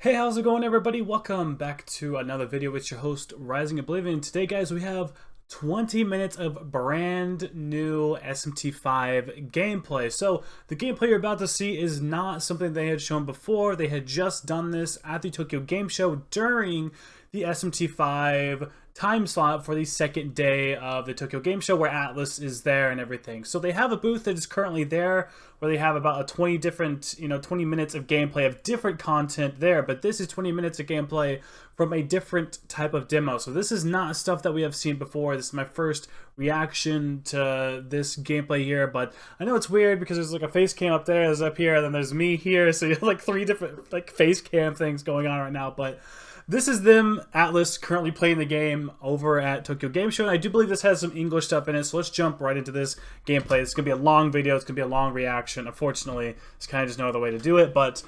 Hey, how's it going, everybody? Welcome back to another video with your host, Rising Oblivion. Today, guys, we have 20 minutes of brand new SMT5 gameplay. So, the gameplay you're about to see is not something they had shown before. They had just done this at the Tokyo Game Show during the SMT5 time slot for the second day of the Tokyo Game Show, where Atlas is there and everything. So they have a booth that is currently there where they have about a 20 minutes of gameplay of different content there, but this is 20 minutes of gameplay from a different type of demo. So this is not stuff that we have seen before. This is my first reaction to this gameplay here, but I know it's weird because there's like a face cam up there, there's up here, and then there's me here, so you have like three different like face cam things going on right now. But this is them, Atlas, currently playing the game over at Tokyo Game Show, and I do believe this has some English stuff in it, so let's jump right into this gameplay. It's going to be a long video, it's going to be a long reaction. Unfortunately, there's kind of just no other way to do it, but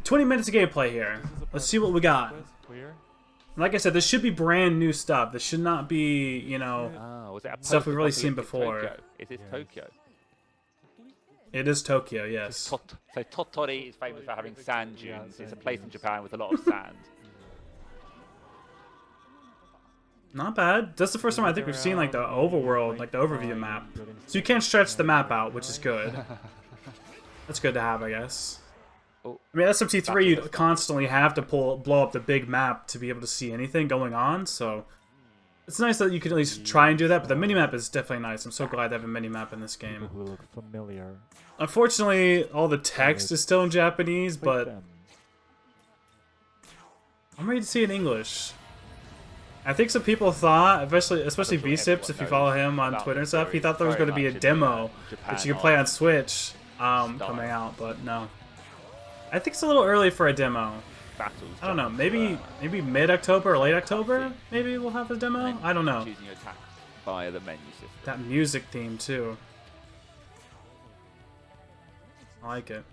20 minutes of gameplay here. Let's see what we got. Like I said, this should be brand new stuff. This should not be, you know, stuff we've really seen before. Is this Tokyo? It is Tokyo, yes. So Tottori is famous for having sand dunes. It's a place in Japan with a lot of sand. Not bad. That's the first time I think we've seen like the overworld, like the overview map. So you can't stretch the map out, which is good. That's good to have, I guess. I mean, SMT3, you constantly have to blow up the big map to be able to see anything going on, so it's nice that you can at least try and do that, but the minimap is definitely nice. I'm so glad they have a minimap in this game. Unfortunately, all the text is still in Japanese, but I'm ready to see it in English. I think some people thought, especially V-Sips, if you follow him on Twitter and stuff, he thought there was going to be a demo that you could play on Switch coming out, but no. I think it's a little early for a demo. I don't know, maybe mid-October or late October, maybe we'll have a demo? I don't know. That music theme, too. I like it.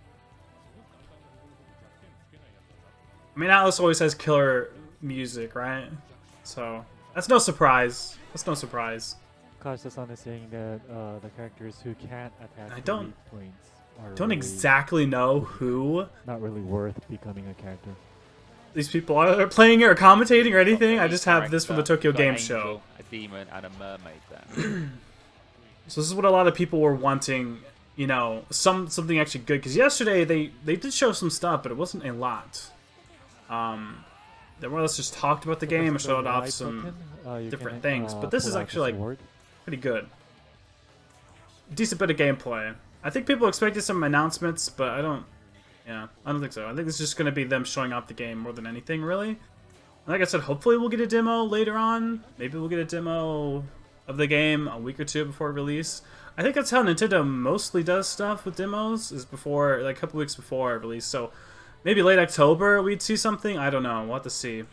I mean, Atlas always has killer music, right? So, that's no surprise. That's no surprise. Kasha-san is saying that the characters who can't attack I don't points are really exactly know who not really worth becoming a character. These people are playing it or commentating or anything. I just have this from the Tokyo Game Show. A demon and a mermaid there. So this is what a lot of people were wanting, you know, something actually good. Because yesterday they did show some stuff, but it wasn't a lot. They more or less just talked about the game and showed off some different things. But this is actually like pretty good. Decent bit of gameplay. I think people expected some announcements, but I don't think so. I think this is just going to be them showing off the game more than anything, really. Like I said, hopefully we'll get a demo later on. Maybe we'll get a demo of the game a week or two before release. I think that's how Nintendo mostly does stuff with demos, is before, like a couple weeks before release. So maybe late October we'd see something. I don't know. We'll have to see.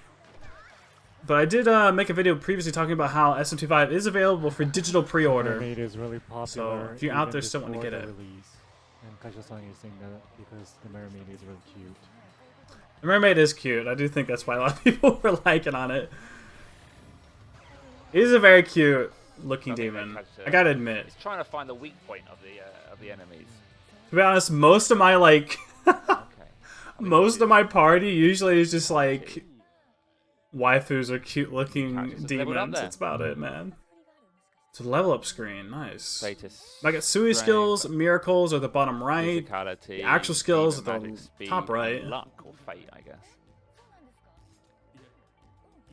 But I did make a video previously talking about how SMT5 is available for digital pre-order. Mermaid is really popular. So if you're out there still want to get it. And Kasha-san is saying that because the mermaid is really cute. The mermaid is cute. I do think that's why a lot of people were liking on it. It is a very cute looking demon. I gotta admit. It's trying to find the weak point of the enemies. To be honest, most of my like most of my party usually is just like waifus or cute looking demons. That's about it, man. It's a level up screen. Nice. Status, I got Sui skills, miracles are the bottom right. The actual skills are the top right. Luck or fate, I guess.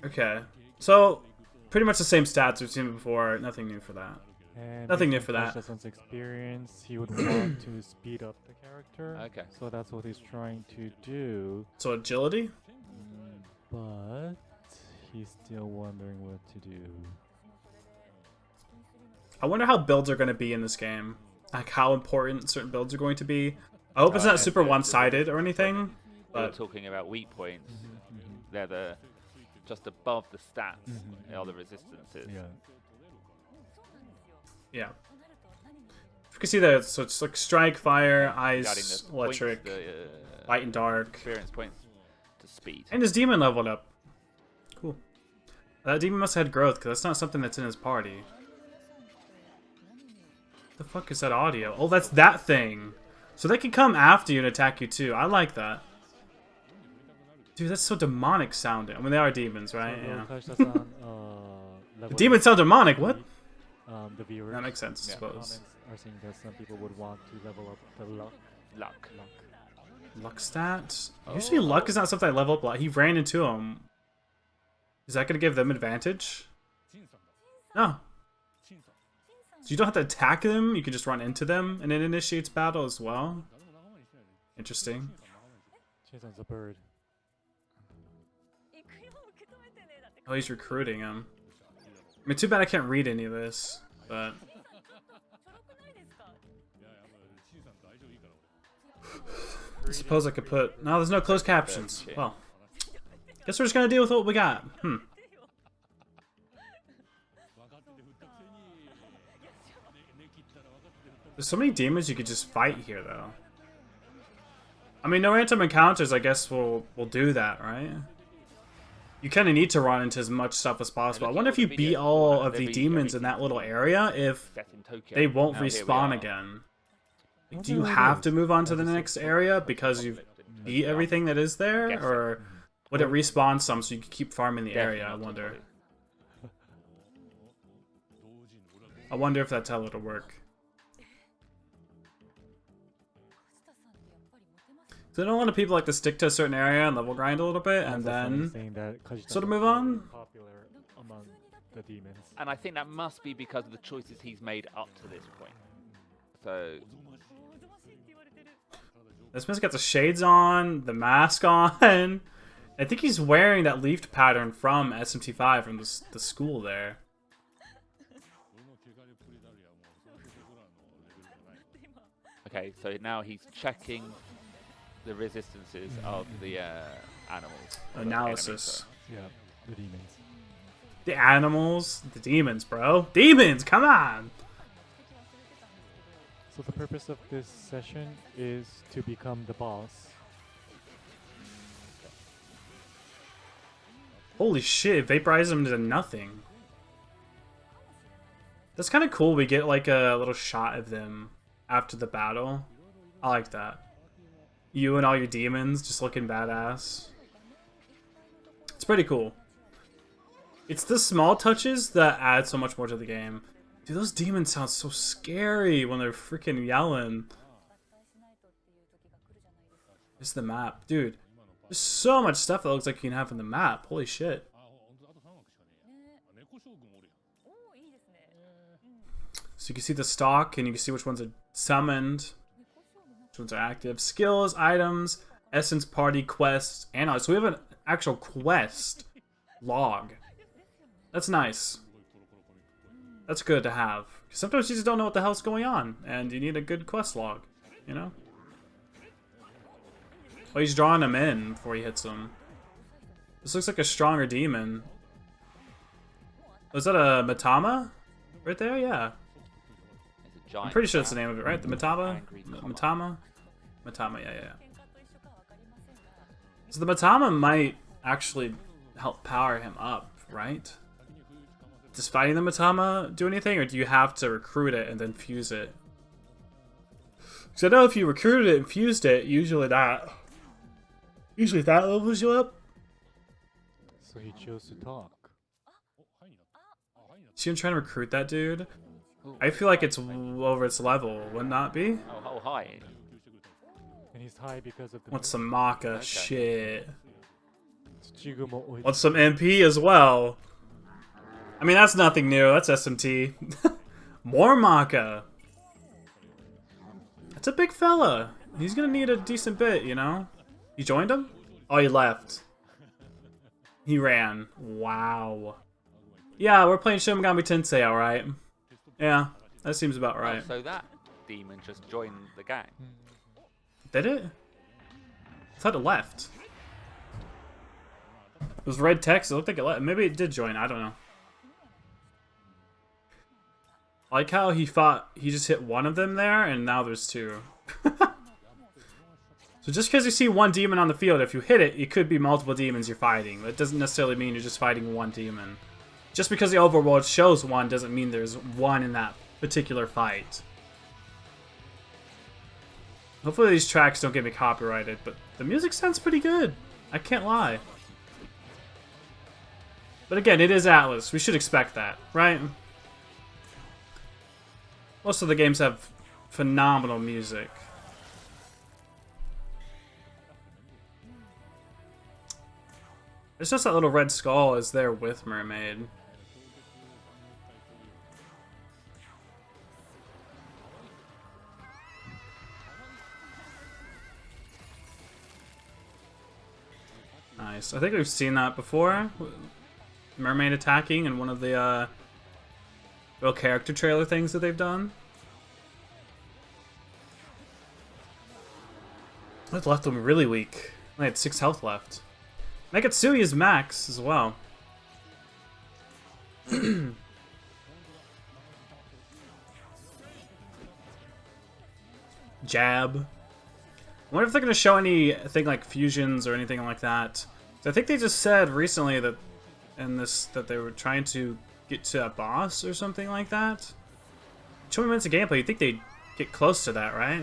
Okay. So pretty much the same stats we've seen before. Nothing new for that. And nothing new for that. Kasha-san's experience, he would want to speed up the character. Okay. So that's what he's trying to do. So agility? But he's still wondering what to do. I wonder how builds are going to be in this game. Like how important certain builds are going to be. I hope it's not super one-sided or anything. We're But talking about weak points. They're just above the stats are the resistances. Yeah. yeah. You can see that. So it's like strike, fire, ice, electric, light and dark. Experience points to speed. And his demon leveled up. Cool. That demon must have had growth because that's not something that's in his party. The fuck is that audio? Oh, that's that thing. So they can come after you and attack you too. I like that. Dude, that's so demonic sounding. I mean, they are demons, right? Yeah. The Demons sound demonic. What? The viewers. That makes sense, I Yeah. suppose. Comments are saying that some people would want to level up the luck. Luck stat? Usually luck is not something I level up a lot. He ran into him. Is that going to give them advantage? No. So you don't have to attack them, you can just run into them, and it initiates battle as well. Interesting. Chinson's a bird. Oh, he's recruiting him. I mean, too bad I can't read any of this, but... I suppose I could put... No, there's no closed captions. Well, guess we're just gonna deal with what we got. There's so many demons you could just fight here, though. I mean, no random encounters, I guess, will do that, right? You kind of need to run into as much stuff as possible. I wonder if you beat all of the demons in that little area, if they won't respawn again. Like, do you have to move on to the next area because you've beat everything that is there? Or would it respawn some so you can keep farming the area, I wonder? I wonder if that's how it'll work. So I know a lot of people like to stick to a certain area and level grind a little bit, and then sort of move on. Popular among the demons. And I think that must be because of the choices he's made up to this point. So This man's got the shades on, the mask on. I think he's wearing that leafed pattern from SMT5 from the school there. okay, so now he's checking the resistances of the animals. Analysis. Yeah, the demons. The animals, the demons, bro. Demons, come on! So the purpose of this session is to become the boss. Holy shit, vaporize him to nothing. That's kind of cool. We get like a little shot of them after the battle. I like that. You and all your demons just looking badass. It's pretty cool. It's the small touches that add so much more to the game. Dude, those demons sound so scary when they're freaking yelling. It's the map. Dude, there's so much stuff that looks like you can have in the map. Holy shit. So you can see the stock, and you can see which ones are summoned, which ones are active. Skills, items, essence, party, quests, and so we have an actual quest log. That's nice. That's good to have. Sometimes you just don't know what the hell's going on, and you need a good quest log, you know? Oh, he's drawing him in before he hits him. This looks like a stronger demon. Was that a Matama? Right there? Yeah. I'm pretty sure that's the name of it, right? The Matama? Matama? Matama, yeah. So the Matama might actually help power him up, right? Does fighting the Matama do anything, or do you have to recruit it and then fuse it? Because I know if you recruited it and fused it, usually that levels you up. So he chose to talk. Is he trying to recruit that dude? I feel like it's over its level, would not be? Oh, high. And he's high because of the... Want some Maka? Shit. Tsuchigumo. Want some MP as well? I mean, that's nothing new. That's SMT. More Maka. That's a big fella. He's gonna need a decent bit, you know? You joined him? Oh, he left. He ran. Wow. Yeah, we're playing Shin Megami Tensei, alright. Yeah, that seems about right. Oh, so that demon just joined the gang. Did it? I thought it left. It was red text. It looked like it left. Maybe it did join. I don't know. I like how he just hit one of them there, and now there's two. So just because you see one demon on the field, if you hit it, it could be multiple demons you're fighting. That doesn't necessarily mean you're just fighting one demon. Just because the overworld shows one doesn't mean there's one in that particular fight. Hopefully these tracks don't get me copyrighted, but the music sounds pretty good. I can't lie. But again, it is Atlas. We should expect that, right? Most of the games have phenomenal music. It's just that little red skull is there with Mermaid. Nice. I think we've seen that before. Mermaid attacking in one of the real character trailer things that they've done. That left them really weak. I had 6 health left. Nekatsuya is max as well. Jab. I wonder if they're going to show anything like fusions or anything like that. So I think they just said recently that in this that they were trying to get to a boss or something like that. 20 minutes of gameplay, you'd think they'd get close to that, right?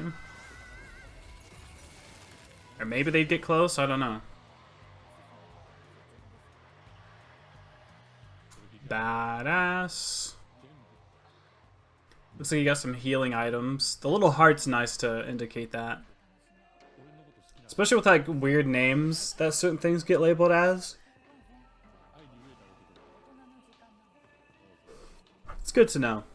Or maybe they'd get close, I don't know. Badass. Looks like you got some healing items. The little heart's nice to indicate that. Especially with like weird names that certain things get labeled as. It's good to know.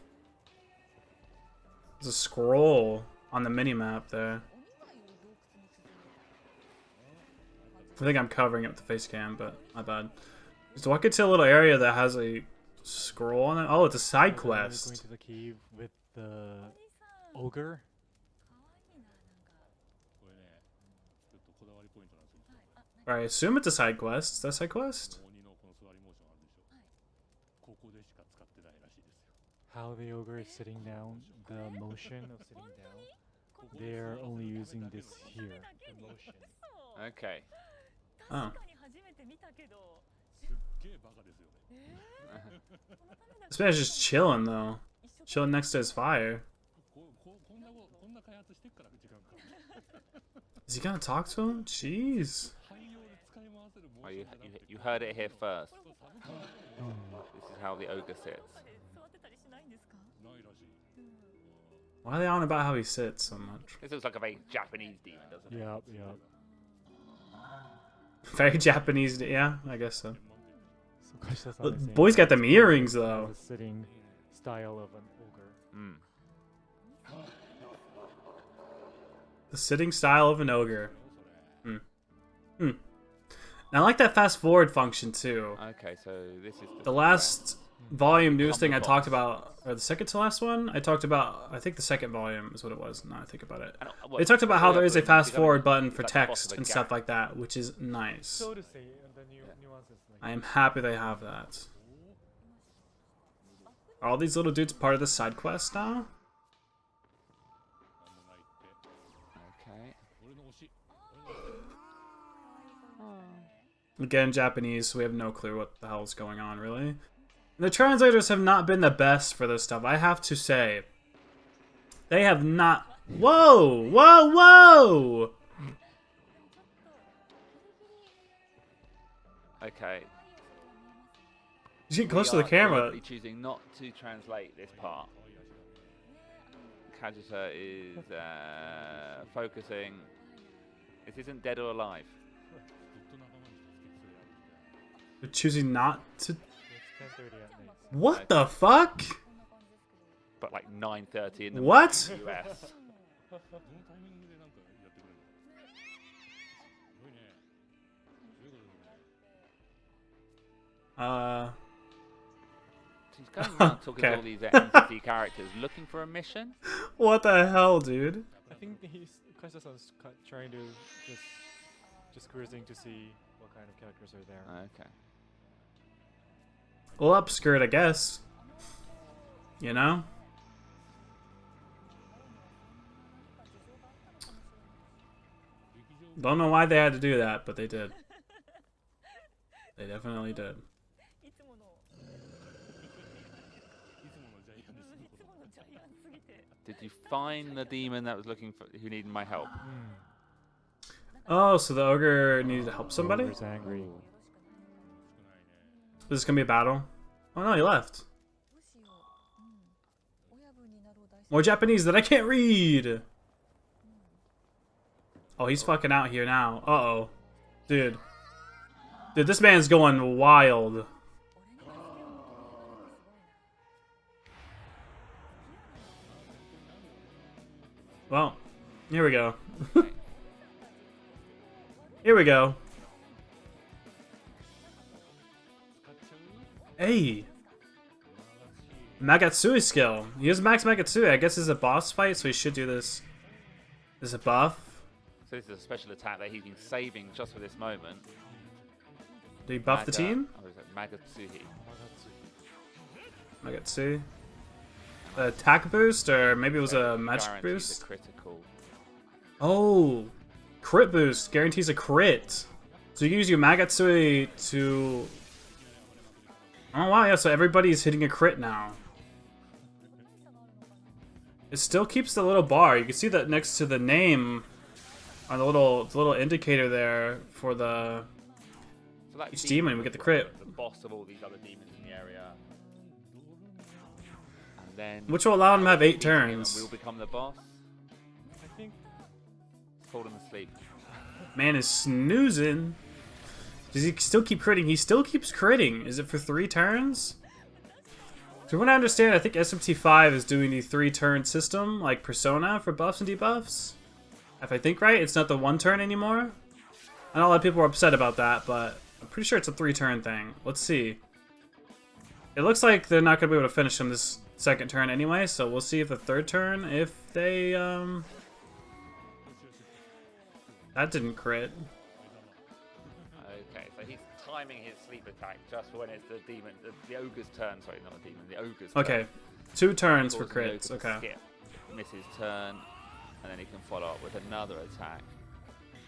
There's a scroll on the mini-map there. I think I'm covering it with the face cam, but my bad. Just walk into a little area that has a scroll on it. Oh, it's a side quest. Going to the cave with the ogre. I assume it's a side quest. Is that a side quest? How the ogre is sitting down, the motion of sitting down, they're only using this here, the motion. Okay. Oh. This man's just chilling though. Chilling next to his fire. Is he gonna talk to him? Jeez. Oh, you heard it here first. This is how the ogre sits. Why are they on about how he sits so much? This looks like a very Japanese demon, doesn't it? Yep, yep. Very Japanese, yeah, I guess so. So gosh, that's Look, boy's got them earrings though. The sitting style of an ogre. The sitting style of an ogre. And I like that fast forward function too. Okay, so this is The last volume news thing I talked about, or the second to last one, I talked about, I think the second volume is what it was, now I think about it. They talked about how there is a fast forward button for text and stuff like that, which is nice. So to say, and the nuances like I am happy they have that. Are all these little dudes part of the side quest now? okay. Again, Japanese, so we have no clue what the hell is going on, really. The translators have not been the best for this stuff, I have to say. They have not... Whoa! Whoa! Whoa! Okay. You get close to We the are camera. deliberately choosing not to translate this part. Kazusa is focusing. This isn't dead or alive. They're choosing not to... it's 10:30 at night. What the fuck? But like 9:30 in the What? US. He's going around talking to all these NPC characters, looking for a mission. What the hell, dude? I think he's Kaisa-san's trying to just cruising to see what kind of characters are there. Okay. Well, upskirt, I guess. You know? Don't know why they had to do that, but they did. They definitely did. Did you find the demon that was looking for who needed my help? Oh, so the ogre needed to help somebody? Ogre's angry. Is this gonna be a battle? Oh no, he left. More Japanese that I can't read! Oh, he's fucking out here now. Uh-oh. Dude. Dude, this man's going wild. Well, here we go. Here we go. Hey! Magatsui skill. He has max Magatsui. I guess this is a boss fight, so he should do this. This is a buff. So this is a special attack that he's been saving just for this moment. Do you buff the team? Or is it Magatsuhi? Magatsu. Attack boost, or maybe it was a magic Guarantees boost? a critical. Oh! Crit boost. Guarantees a crit. So you use your Magatsui to... Oh wow, yeah, so everybody's hitting a crit now. It still keeps the little bar. You can see that next to the name on the little indicator there for the... So that each demon, we get the crit. The boss of all these other demons in the area. And then Which will allow him to have 8 defeating him and turns. we'll become the boss. I think He's fallen asleep. Man is snoozing. Does he still keep critting? He still keeps critting. Is it for 3 turns? So when I understand, I think SMT5 is doing the 3-turn system, like Persona, for buffs and debuffs. If I think right, it's not the 1 turn anymore. I know a lot of people are upset about that, but I'm pretty sure it's a 3-turn thing. Let's see. It looks like they're not going to be able to finish him this 2nd turn anyway, so we'll see if the 3rd turn, if they, That didn't crit. Okay, so he's timing his sleep attack just for when it's the demon, the ogre's turn. Sorry, not a demon, the ogre's turn. Okay, 2 turns for Causes the ogre crits, to okay. skip, miss his turn, and then he can follow up with another attack.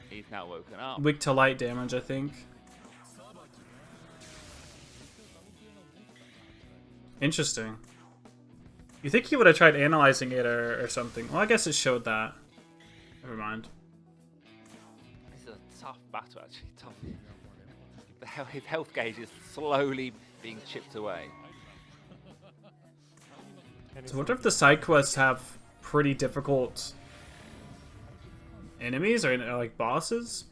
He's now woken up. Weak to light damage, I think. Interesting. You think he would have tried analyzing it or something? Well, I guess it showed that. Never mind. This is a tough battle, actually. Tough. His health gauge is slowly being chipped away. So I wonder if the side quests have pretty difficult enemies or like bosses?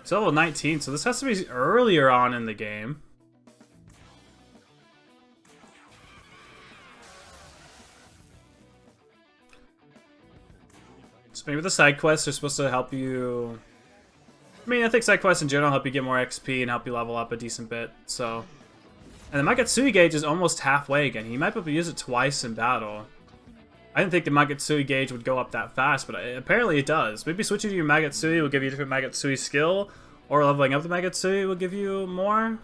It's level 19, so this has to be earlier on in the game. So maybe the side quests are supposed to help you... I mean, I think side quests in general help you get more XP and help you level up a decent bit, so... And the Magatsui gauge is almost halfway again. He might be able to use it twice in battle. I didn't think the Magatsui gauge would go up that fast, but apparently it does. Maybe switching to your Magatsui will give you a different Magatsui skill, or leveling up the Magatsui will give you more.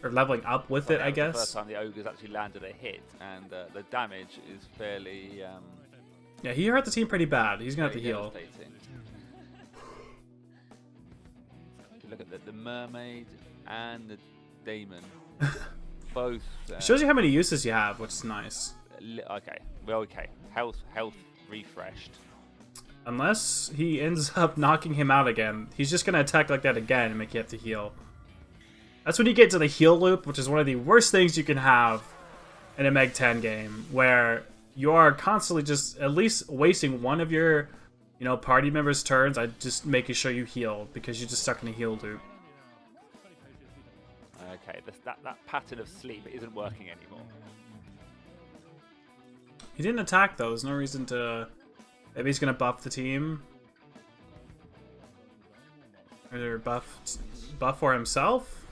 Or leveling up with it, I guess. The first time the ogre's actually landed a hit, and the damage is fairly... Yeah, he hurt the team pretty bad. He's gonna have to very heal. devastating. If you look at the mermaid and the demon, both... It shows you how many uses you have, which is nice. Okay, well, okay. Health refreshed. Unless he ends up knocking him out again. He's just gonna attack like that again and make you have to heal. That's when you get to the heal loop, which is one of the worst things you can have in a Meg 10 game, where you are constantly just at least wasting one of your, party members' turns. I just making sure you heal because you're just stuck in a heal loop. Okay, that pattern of sleep isn't working anymore. He didn't attack though. There's no reason to. Maybe he's gonna buff the team, or buff for himself.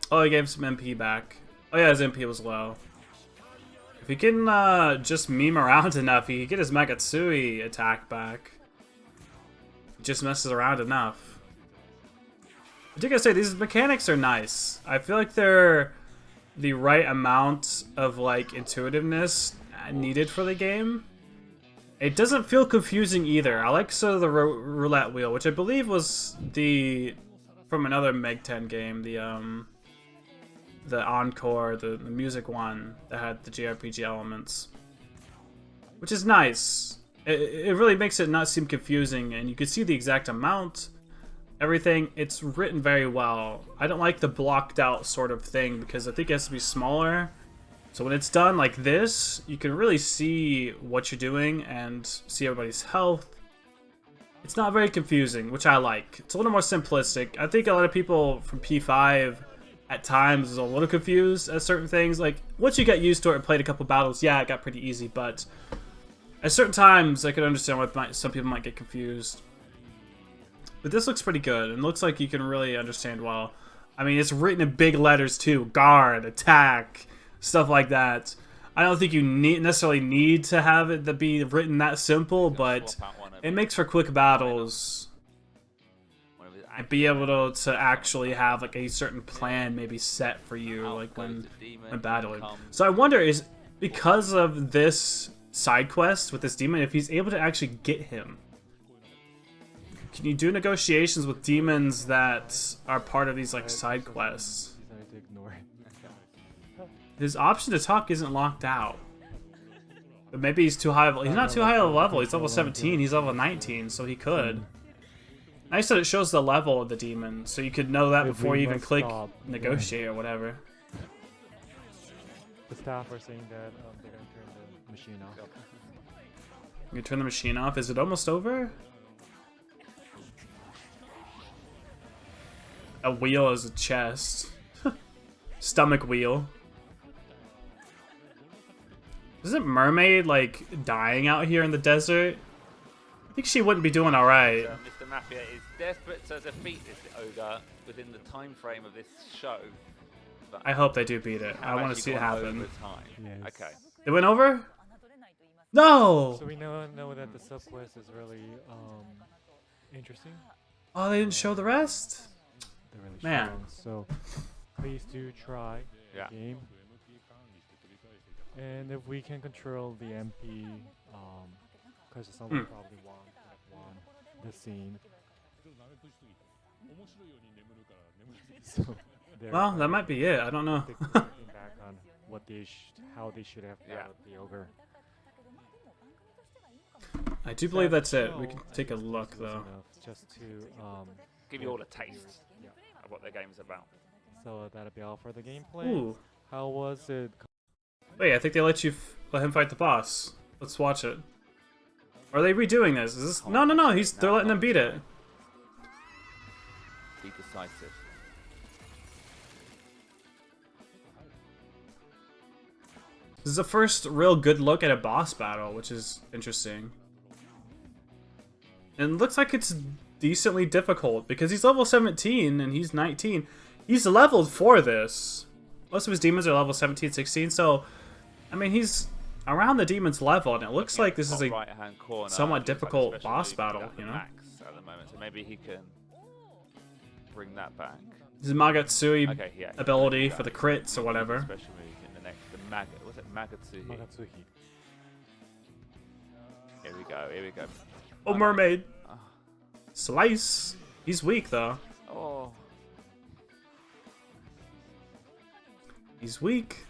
Oh, he gave some MP back. Oh yeah, his MP was low. If he can just meme around enough, he can get his Magatsui attack back. He just messes around enough. I do gotta say, these mechanics are nice. I feel like they're the right amount of like intuitiveness needed for the game. It doesn't feel confusing either. I like sort of the roulette wheel, which I believe was from another Meg 10 game, the Encore, the music one that had the JRPG elements, which is nice. it really makes it not seem confusing, and you can see the exact amount, everything. It's written very well. I don't like the blocked out sort of thing because I think it has to be smaller. So when it's done like this, you can really see what you're doing and see everybody's health. It's not very confusing, which I like. It's a little more simplistic. I think a lot of people from P5 at times is a little confused at certain things. Like, once you get used to it and played a couple battles, yeah, it got pretty easy, but at certain times, I could understand why some people might get confused. But this looks pretty good, and looks like you can really understand well. I mean, it's written in big letters too. Guard, attack, stuff like that. I don't think you necessarily need to have it to be written that simple, but it makes for quick battles. And be able to actually have like a certain plan maybe set for you, like when battling. So I wonder, is because of this side quest with this demon, if he's able to actually get him. Can you do negotiations with demons that are part of these like side quests? His option to talk isn't locked out. But maybe he's too high. He's not too high of a level. He's level 17. He's level 19, so he could. Nice that it shows the level of the demon, so you could know that before you even click negotiate or whatever. The staff are saying that they're gonna turn the machine off. You turn the machine off. Is it almost over? A wheel is a chest. Stomach wheel. Isn't Mermaid like dying out here in the desert? I think she wouldn't be doing alright. Mr. Mafia is desperate to defeat this ogre within the time frame of this show. But I hope they do beat it. I want to see it happen. Yes. Okay. It went over? No! So we know that the subquest is really interesting. Oh, they didn't show the rest? They're really Man. strong. So please do try the game. And if we can control the MP, because someone probably won the scene. So Well, that might be it. I don't know. back on what how they should have battled the ogre. I do believe that's it. We can take a look though. Just to Give you all a taste of what the game's about. So that'll be all for the gameplay. Ooh. How was it? Wait, I think they let you let him fight the boss. Let's watch it. Are they redoing this? Is this? No. They're letting them beat it. Be decisive. This is the first real good look at a boss battle, which is interesting. And it looks like it's decently difficult because he's level 17 and he's 19. He's leveled for this. Most of his demons are level 17, 16, so I mean he's around the demon's level, and it looks like this is a somewhat difficult boss battle, you know? Max at the moment, so maybe he can bring that back. His Magatsui ability for the crits or whatever. Special move in the next, was it Magatsuhi? Magatsuhi. Here we go. Oh, Mermaid. Slice. He's weak though. Oh. He's weak.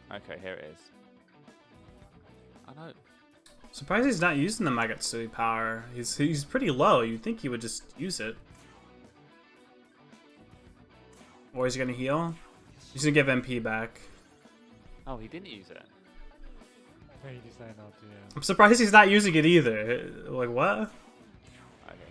Okay, here it is. I know. Surprised he's not using the Magatsui power. He's pretty low. You'd think he would just use it. Or is he gonna heal? He's gonna give MP back. Oh, he didn't use it. Yeah, he decided not to. Yeah. I'm surprised he's not using it either. Like what? Okay,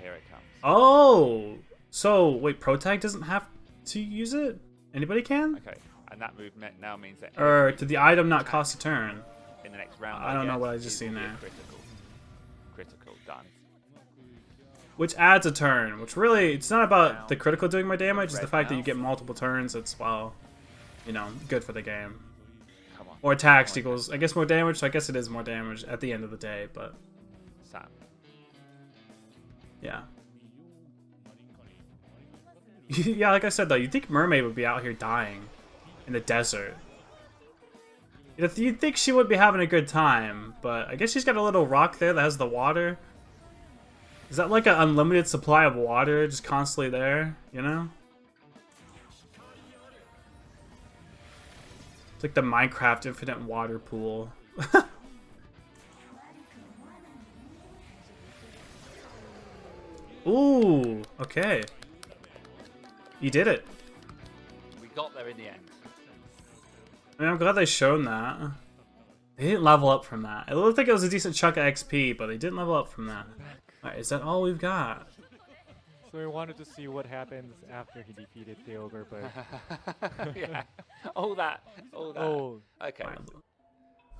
here it comes. Oh, so wait, Protag doesn't have to use it? Anybody can? Okay, and that move now means that. Or did the item not cost a turn? In the next round, I don't know what I just seen there. Critical, done. Which adds a turn, which really, it's not about the critical doing more damage, it's the fact that you get multiple turns. That's, well, you know, good for the game. Come on. Or attacks equals, I guess, more damage, so I guess it is more damage at the end of the day, but. Sam. Yeah. Yeah, like I said though, you'd think Mermaid would be out here dying in the desert. You'd think she would be having a good time, but I guess she's got a little rock there that has the water. Is that like an unlimited supply of water just constantly there, you know? like the Minecraft infinite water pool. Ooh, okay. You did it. We got there in the end. I mean, I'm glad they shown that. They didn't level up from that. It looked like it was a decent chunk of XP, but they didn't level up from that. Alright, is that all we've got? So we wanted to see what happens after he defeated the ogre, but Yeah. All that. oh, Okay. Alright,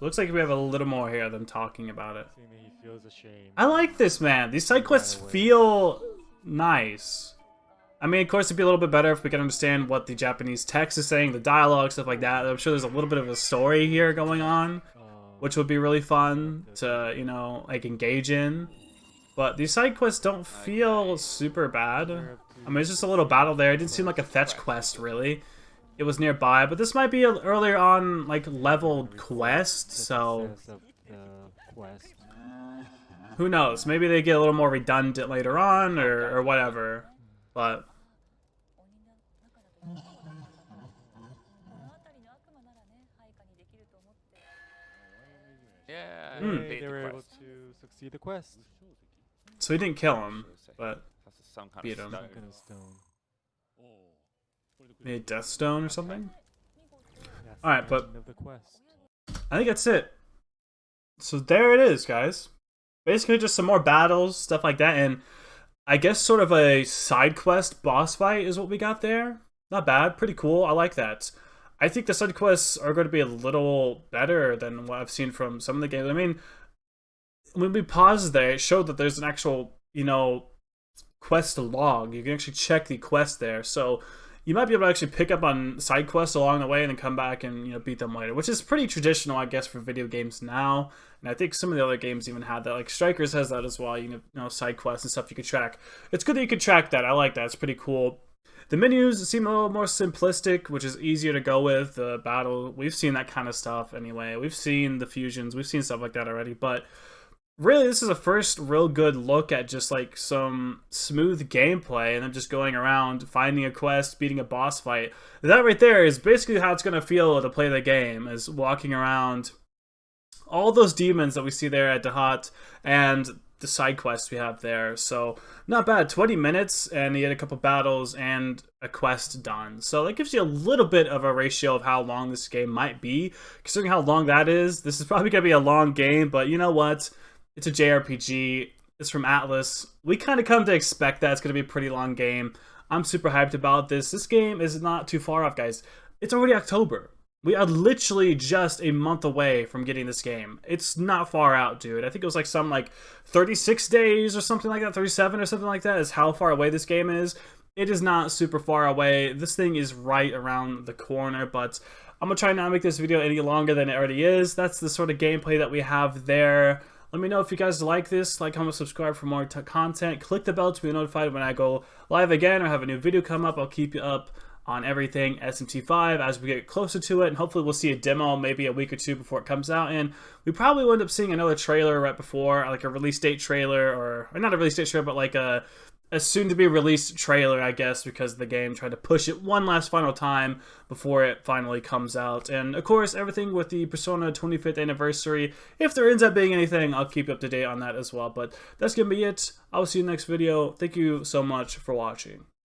looks like we have a little more here than talking about it. seeing that he feels ashamed. I like this, man. These side quests feel nice. I mean, of course, it'd be a little bit better if we could understand what the Japanese text is saying, the dialogue, stuff like that. I'm sure there's a little bit of a story here going on, which would be really fun to, you know, like engage in. But these side quests don't feel super bad. I mean, it's just a little battle there. It didn't seem like a fetch quest, really. It was nearby, but this might be an earlier on, like, leveled quest, so who knows? Maybe they get a little more redundant later on, or whatever. But Yeah. Hey, they were able to succeed the quest. so he didn't kill him, but That's some kind beat of him. stone. Kind of stone. maybe Death Stone or something. That's All right, the but ending of the quest. I think that's it. So there it is, guys. Basically just some more battles, stuff like that, and I guess sort of a side quest boss fight is what we got there. Not bad, pretty cool. I like that. I think the side quests are going to be a little better than what I've seen from some of the games. I mean, when we paused there, it showed that there's an actual, you know, quest log. You can actually check the quest there. So you might be able to actually pick up on side quests along the way and then come back and, you know, beat them later, which is pretty traditional, I guess, for video games now. And I think some of the other games even had that. Like Strikers has that as well, you know, side quests and stuff you could track. It's good that you could track that. I like that. It's pretty cool. The menus seem a little more simplistic, which is easier to go with. The battle, we've seen that kind of stuff anyway. We've seen the fusions. We've seen stuff like that already. But really, this is a first real good look at just like some smooth gameplay and then just going around, finding a quest, beating a boss fight. That right there is basically how it's going to feel to play the game, is walking around all those demons that we see there at Dahat and the side quests we have there. So not bad. 20 minutes and you had a couple battles and a quest done. So that gives you a little bit of a ratio of how long this game might be. Considering how long that is, this is probably going to be a long game, but you know what? It's a JRPG. It's from Atlas. We kind of come to expect that it's going to be a pretty long game. I'm super hyped about this. This game is not too far off, guys. It's already October. We are literally just a month away from getting this game. It's not far out, dude. I think it was like some like 36 days or something like that, 37 or something like that is how far away this game is. It is not super far away. This thing is right around the corner, but I'm going to try not to make this video any longer than it already is. That's the sort of gameplay that we have there. Let me know if you guys like this. Like, comment, subscribe for more content. Click the bell to be notified when I go live again or have a new video come up. I'll keep you up on everything SMT5 as we get closer to it, and hopefully we'll see a demo maybe a week or two before it comes out, and we probably will end up seeing another trailer right before, like a release date trailer, or not a release date trailer, but like a soon-to-be released trailer, I guess, because the game tried to push it one last final time before it finally comes out. And of course, everything with the Persona 25th anniversary, if there ends up being anything, I'll keep you up to date on that as well. But that's gonna be it. I'll see you in the next video. Thank you so much for watching.